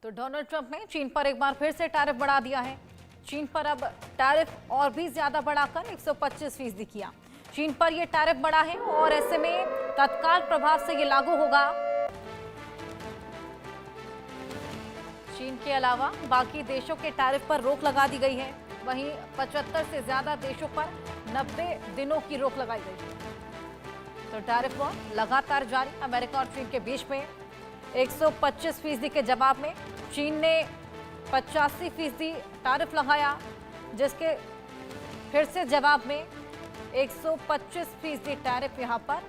तो Donald Trump ने चीन पर एक बार फिर से टैरिफ बढ़ा दिया है। चीन पर अब टैरिफ और भी ज्यादा बढ़ाकर 125% किया। चीन पर यह टैरिफ बढ़ा है और ऐसे में तत्काल प्रभाव से ये लागू होगा। चीन के अलावा बाकी देशों के टैरिफ पर रोक लगा दी गई है। वहीं 75 से ज्यादा देशों पर 90 दिनों की रोक लगाई गई है। तो टैरिफ वॉर लगातार जारी। अमेरिका और चीन के बीच में 125% के जवाब में चीन ने 85% टैरिफ लगाया, जिसके फिर से जवाब में 125% टैरिफ यहां पर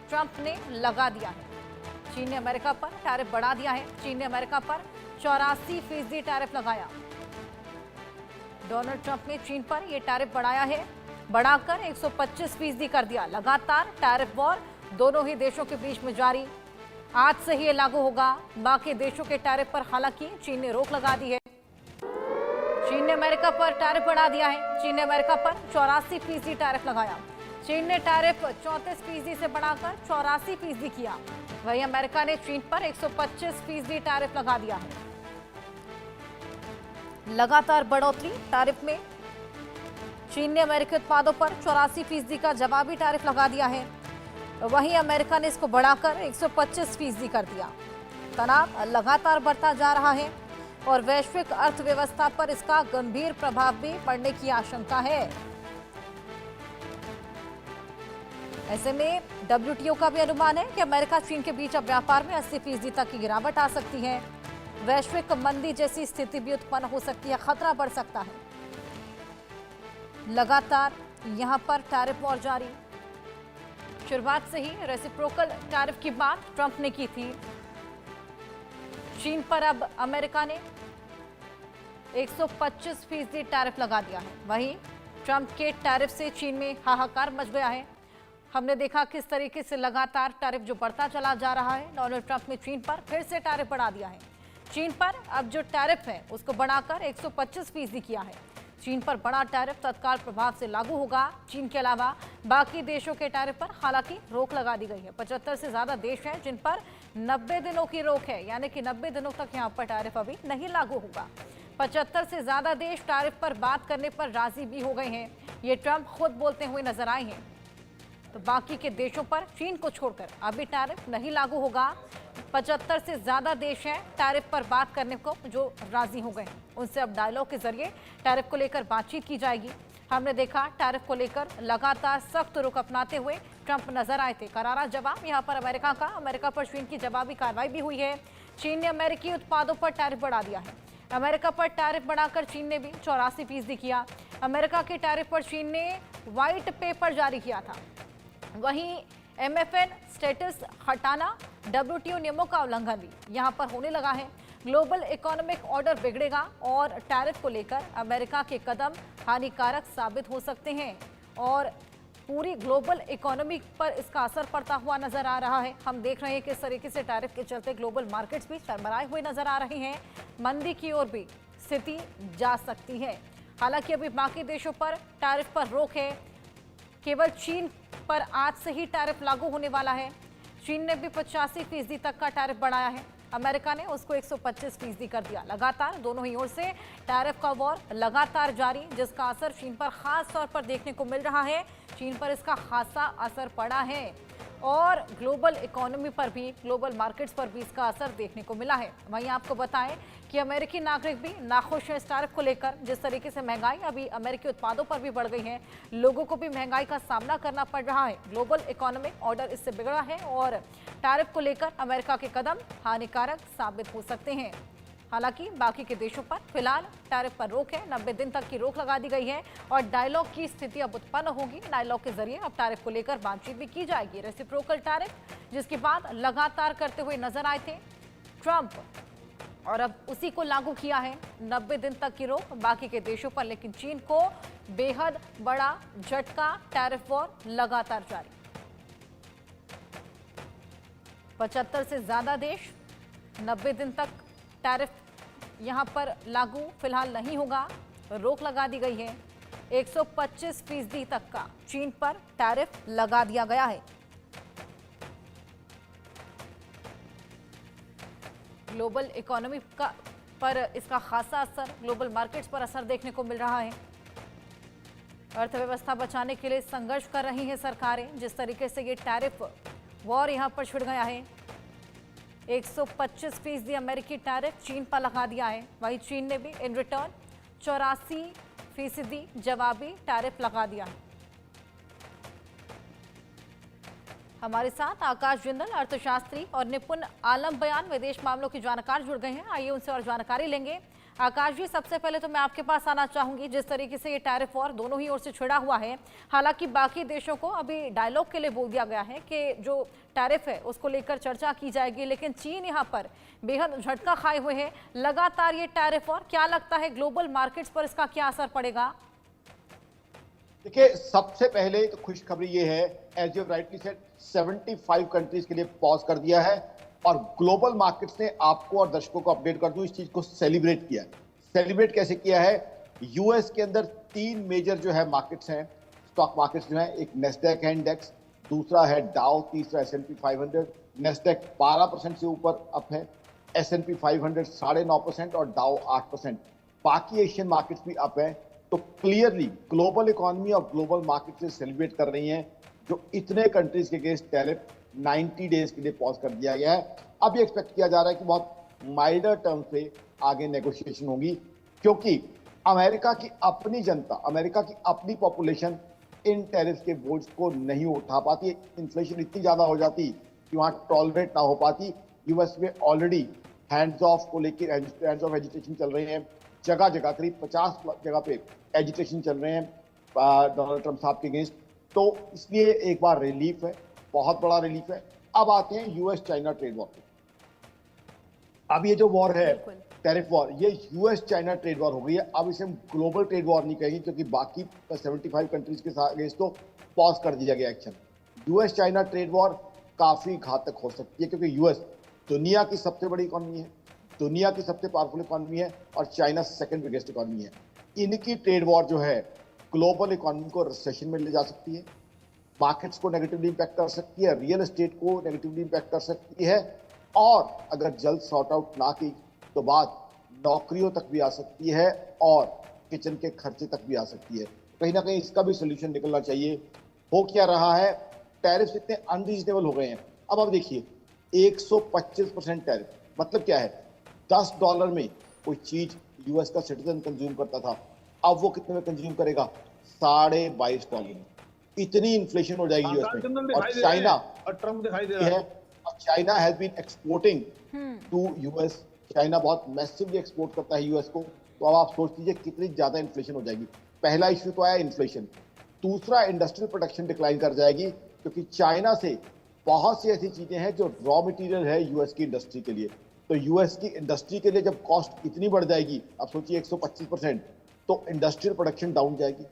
ट्रंप ने लगा दिया है। चीन ने अमेरिका पर टैरिफ बढ़ा दिया है। चीन ने अमेरिका पर 84% टैरिफ लगाया। डोनाल्ड ट्रंप ने चीन पर यह टैरिफ बढ़ाया है, बढ़ाकर 125% कर दिया। लगातार टैरिफ वॉर दोनों ही देशों के बीच में जारी। आज से ही ये लागू होगा। बाकी देशों के टैरिफ पर हालांकि चीन ने रोक लगा दी है। चीन ने अमेरिका पर टैरिफ बढ़ा दिया है। चीन ने अमेरिका पर 84% टैरिफ लगाया। चीन ने टैरिफ 34% से बढ़ाकर 84% किया। वहीं अमेरिका ने चीन पर 125% टैरिफ लगा दिया है। लगातार बढ़ोतरी टैरिफ में चीन ने अमेरिकी उत्पादों पर 84% का जवाबी टैरिफ लगा दिया है। वहीं अमेरिका ने इसको बढ़ाकर 125% कर दिया। तनाव लगातार बढ़ता जा रहा है और वैश्विक अर्थव्यवस्था पर इसका गंभीर प्रभाव भी पड़ने की आशंका है। ऐसे में WTO का भी अनुमान है कि अमेरिका चीन के बीच अब व्यापार में 80% तक की गिरावट आ सकती है। वैश्विक मंदी जैसी स्थिति भी उत्पन्न हो सकती है, खतरा बढ़ सकता है। लगातार यहां पर टैरिफ वॉर जारी। शुरुआत से ही रेसिप्रोकल टैरिफ की बात ट्रंप ने की थी। चीन पर अब अमेरिका ने 125% टैरिफ लगा दिया है। वहीं ट्रंप के टैरिफ से चीन में हाहाकार मच गया है। हमने देखा किस तरीके से लगातार टैरिफ जो बढ़ता चला जा रहा है। डोनाल्ड ट्रंप ने चीन पर फिर से टैरिफ बढ़ा दिया है। चीन पर अब जो टैरिफ है उसको बढ़ाकर 125% किया है। चीन पर बड़ा टैरिफ तत्काल प्रभाव से लागू होगा। चीन के अलावा बाकी देशों के टैरिफ पर हालांकि रोक लगा दी गई है। 75 से ज्यादा देश हैं जिन पर 90 दिनों की रोक है, यानी कि 90 दिनों तक यहां पर टैरिफ अभी नहीं लागू होगा। 75 से ज्यादा देश टैरिफ पर बात करने पर राजी भी हो गए हैं। ये ट्रंप खुद बोलते हुए नजर आए हैं। तो बाकी के देशों पर चीन को छोड़कर अभी टैरिफ नहीं लागू होगा। 75 से ज्यादा देश हैं टैरिफ पर बात करने को जो राजी हो गए हैं। उनसे अब डायलॉग के जरिए टैरिफ को लेकर बातचीत की जाएगी। हमने देखा टैरिफ को लेकर लगातार सख्त रुख अपनाते हुए ट्रंप नजर आए थे। करारा जवाब यहां पर अमेरिका का। अमेरिका पर चीन की जवाबी कार्रवाई भी हुई है। चीन ने अमेरिकी उत्पादों पर टैरिफ बढ़ा दिया है। अमेरिका पर टैरिफ बढ़ाकर चीन ने भी 84% किया। अमेरिका के टैरिफ पर चीन ने व्हाइट पेपर जारी किया था। वहीं MFN स्टेटस हटाना, WTO नियमों का उल्लंघन भी यहां पर होने लगा है। ग्लोबल इकोनॉमिक ऑर्डर बिगड़ेगा और टैरिफ को लेकर अमेरिका के कदम हानिकारक साबित हो सकते हैं और पूरी ग्लोबल इकोनॉमी पर इसका असर पड़ता हुआ नजर आ रहा है। हम देख रहे हैं किस तरीके से टैरिफ के चलते ग्लोबल मार्केट्स भी चरमराए हुए नजर आ रहे हैं। मंदी की ओर भी स्थिति जा सकती है। हालांकि अभी बाकी देशों पर टैरिफ पर रोक है। केवल चीन पर आज से ही टैरिफ लागू होने वाला है। चीन ने भी 85% तक का टैरिफ बढ़ाया है। अमेरिका ने उसको 125% कर दिया। लगातार दोनों ही ओर से टैरिफ का वॉर लगातार जारी, जिसका असर चीन पर खास तौर पर देखने को मिल रहा है। चीन पर इसका खासा असर पड़ा है और ग्लोबल इकोनॉमी पर भी, ग्लोबल मार्केट्स पर भी इसका असर देखने को मिला है। वहीं आपको बताएं कि अमेरिकी नागरिक भी नाखुश हैं इस टैरिफ को लेकर। जिस तरीके से महंगाई अभी अमेरिकी उत्पादों पर भी बढ़ गई है, लोगों को भी महंगाई का सामना करना पड़ रहा है। ग्लोबल इकोनॉमिक ऑर्डर इससे बिगड़ा है और टैरिफ को लेकर अमेरिका के कदम हानिकारक साबित हो सकते हैं। हालांकि बाकी के देशों पर फिलहाल टैरिफ पर रोक है। 90 दिन तक की रोक लगा दी गई है और डायलॉग की स्थिति अब उत्पन्न होगी। डायलॉग के जरिए अब टैरिफ को लेकर बातचीत भी की जाएगी। रेसिप्रोकल टैरिफ, जिसकी बात लगातार करते हुए नजर आए थे ट्रंप, और अब उसी को लागू किया है। 90 दिन तक की रोक बाकी के देशों पर, लेकिन चीन को बेहद बड़ा झटका। टैरिफ वॉर लगातार जारी। 75 से ज्यादा देश, 90 दिन तक टैरिफ यहां पर लागू फिलहाल नहीं होगा। रोक लगा दी गई है। 125% तक का चीन पर टैरिफ लगा दिया गया है। ग्लोबल इकोनॉमी पर इसका खासा असर ग्लोबल मार्केट्स पर असर देखने को मिल रहा है। अर्थव्यवस्था बचाने के लिए संघर्ष कर रही हैं सरकारें। जिस तरीके से ये टैरिफ वॉर यहां पर छिड़ गया है, 125% अमेरिकी टैरिफ चीन पर लगा दिया है। वहीं चीन ने भी इन रिटर्न 84% जवाबी टैरिफ लगा दिया है। हमारे साथ आकाश जिंदल, अर्थशास्त्री और निपुण आलम बयान विदेश मामलों के जानकार जुड़ गए हैं। आइए उनसे और जानकारी लेंगे। आकाश जी, सबसे पहले तो मैं आपके पास आना चाहूंगी। जिस तरीके से ये टैरिफ वॉर दोनों ही ओर से छिड़ा हुआ है, हालांकि बाकी देशों को अभी डायलॉग के लिए बोल दिया गया है कि जो टैरिफ है उसको लेकर चर्चा की जाएगी, लेकिन चीन यहाँ पर बेहद झटका खाए हुए है। लगातार ये टैरिफ वॉर, क्या लगता है ग्लोबल मार्केट्स पर इसका क्या असर पड़ेगा? देखिए, सबसे पहले तो खुशखबरी ये है, as you rightly said, 75 countries के लिए पॉज कर दिया है और ग्लोबल मार्केट्स ने आपको और दर्शकों को अपडेट कर दूं, इस चीज को सेलिब्रेट किया है। सेलिब्रेट कैसे किया है? यूएस के अंदर 3 मेजर जो है मार्केट्स हैं, स्टॉक मार्केट्स जो है, एक नेस्डैक है इंडेक्स, दूसरा है डाउ, तीसरा S&P 500। नेस्डैक 12% से ऊपर अप है, S&P 500 9.5% और डाउ 8%। बाकी एशियन मार्केट्स भी अप है। तो क्लियरली ग्लोबल इकोनॉमी और ग्लोबल मार्केट से सेलिब्रेट कर रही हैं जो इतने कंट्रीज के अगेंस्ट टैरिफ 90 डेज के लिए पॉज कर दिया गया है। अब ये एक्सपेक्ट किया जा रहा है कि बहुत माइल्डर टर्म से आगे नेगोशिएशन होगी, क्योंकि अमेरिका की अपनी जनता, अमेरिका की अपनी पॉपुलेशन इन टैरिफ के बोझ को नहीं उठा पाती। इन्फ्लेशन इतनी ज्यादा हो जाती कि वहां टॉलरेट ना हो पाती। यूएस में ऑलरेडी हैंड्स ऑफ को लेकर हैंड्स ऑफ एजुटेशन चल रहे हैं, जगह जगह करीब 50 जगह पे एजुटेशन चल रहे हैं डोनाल्ड ट्रंप साहब के अगेंस्ट। तो इसलिए एक बार रिलीफ है, बहुत बड़ा रिलीफ है। अब आते हैं यूएस चाइना ट्रेड वॉर पे। अब ये जो वॉर है, टैरिफ वॉर, ये यूएस चाइना ट्रेड वॉर हो गई है। अब इसे हम ग्लोबल ट्रेड वॉर नहीं कहेंगे, क्योंकि बाकी 75 कंट्रीज के साथ अगेंस्ट तो पॉज कर दिया गया action. US China trade war काफी घातक हो सकती है, क्योंकि यूएस दुनिया की सबसे बड़ी इकोनॉमी है, दुनिया की सबसे पावरफुल इकोनॉमी है और चाइना सेकंड बिगेस्ट इकोनॉमी है। इनकी ट्रेड वॉर जो है ग्लोबल इकोनॉमी को रिसेशन में ले जा सकती है, मार्केट्स को नेगेटिवली इंपैक्ट कर सकती है, रियल एस्टेट को नेगेटिवली इंपैक्ट कर सकती है, और अगर जल्द सॉर्ट आउट ना की तो बात नौकरियों तक भी आ सकती है और किचन के खर्चे तक भी आ सकती है। कहीं ना कहीं इसका भी सोल्यूशन निकलना चाहिए। हो क्या रहा है, टैरिफ इतने अनरीजनेबल हो गए हैं। अब देखिए, 125% टैरिफ मतलब क्या है? $10 में कोई चीज यूएस का सिटीजन कंज्यूम करता था, अब वो कितने में कंज्यूम करेगा? $22.5 में। इतनी इन्फ्लेशन हो जाएगी यूएस में। और चाइना ट्रम्प दिखाई दे रहा है, China has been exporting to US. China बहुत मैसिवली एक्सपोर्ट करता है यूएस को। तो अब आप सोच लीजिए कितनी ज्यादा इन्फ्लेशन हो जाएगी। पहला इश्यू तो आया इन्फ्लेशन, दूसरा इंडस्ट्रियल प्रोडक्शन डिक्लाइन कर जाएगी, क्योंकि चाइना से बहुत सी ऐसी चीजें हैं जो रॉ मटेरियल है यूएस की इंडस्ट्री के लिए। तो यूएस की इंडस्ट्री के लिए जब कॉस्ट इतनी बढ़ जाएगी, अब सोचिए 125%, तो इंडस्ट्रियल प्रोडक्शन डाउन जाएगी।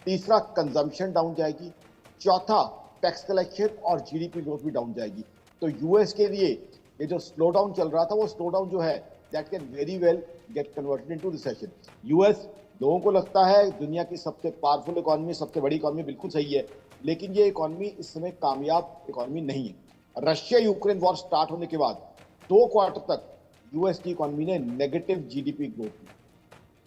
तीसरा, कंजम्पशन डाउन जाएगी। चौथा, टैक्स कलेक्शन और जीडीपी ग्रोथ भी डाउन जाएगी। तो यूएस के लिए ये जो स्लो डाउन चल रहा था, वो स्लो डाउन जो है that can very well get converted into recession. US, लोगों को लगता है दुनिया की सबसे पावरफुल इकोनॉमी, सबसे बड़ी इकोनॉमी, बिल्कुल सही है, लेकिन ये इकोनॉमी इस समय कामयाब इकोनॉमी नहीं है। रशिया यूक्रेन वॉर स्टार्ट होने के बाद 2 क्वार्टर तक यूएस की इकोनॉमी ने नेगेटिव जीडीपी ग्रोथ की।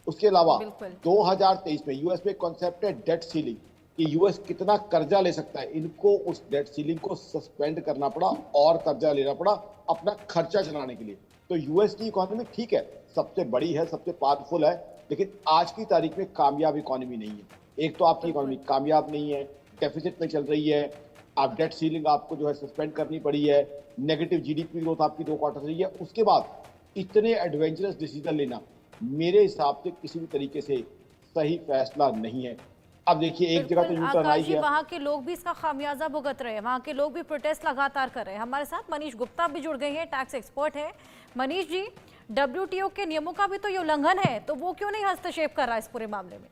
उसके अलावा 2023 में यूएस में कॉन्सेप्ट है डेट सीलिंग, कि यूएस कितना कर्जा ले सकता है। इनको उस डेट सीलिंग को सस्पेंड करना पड़ा और कर्जा लेना पड़ा अपना खर्चा चलाने के लिए। तो यूएस की इकोनॉमी ठीक है, सबसे बड़ी है, सबसे पावरफुल है, लेकिन आज की तारीख में कामयाब इकोनॉमी नहीं है। एक तो आपकी इकोनॉमी कामयाब नहीं है, डेफिसिट में चल रही है, आप डेट सीलिंग आपको जो है सस्पेंड करनी पड़ी है, नेगेटिव जीडीपी ग्रोथ आपकी 2 क्वार्टर रही है। उसके बाद इतने एडवेंचरस डिसीजन लेना मेरे हिसाब से किसी भी तरीके से सही फैसला नहीं है। अब देखिए, एक जगह तो यू टर्न आई है, वहाँ के लोग भी इसका खामियाजा भुगत रहे हैं, वहाँ के लोग भी प्रोटेस्ट लगातार कर रहे हैं। हमारे साथ मनीष गुप्ता भी जुड़ गए हैं, टैक्स एक्सपर्ट है। मनीष जी, WTO के नियमों का भी तो ये उल्लंघन है, तो वो क्यों नहीं हस्तक्षेप कर रहा है इस पूरे मामले में?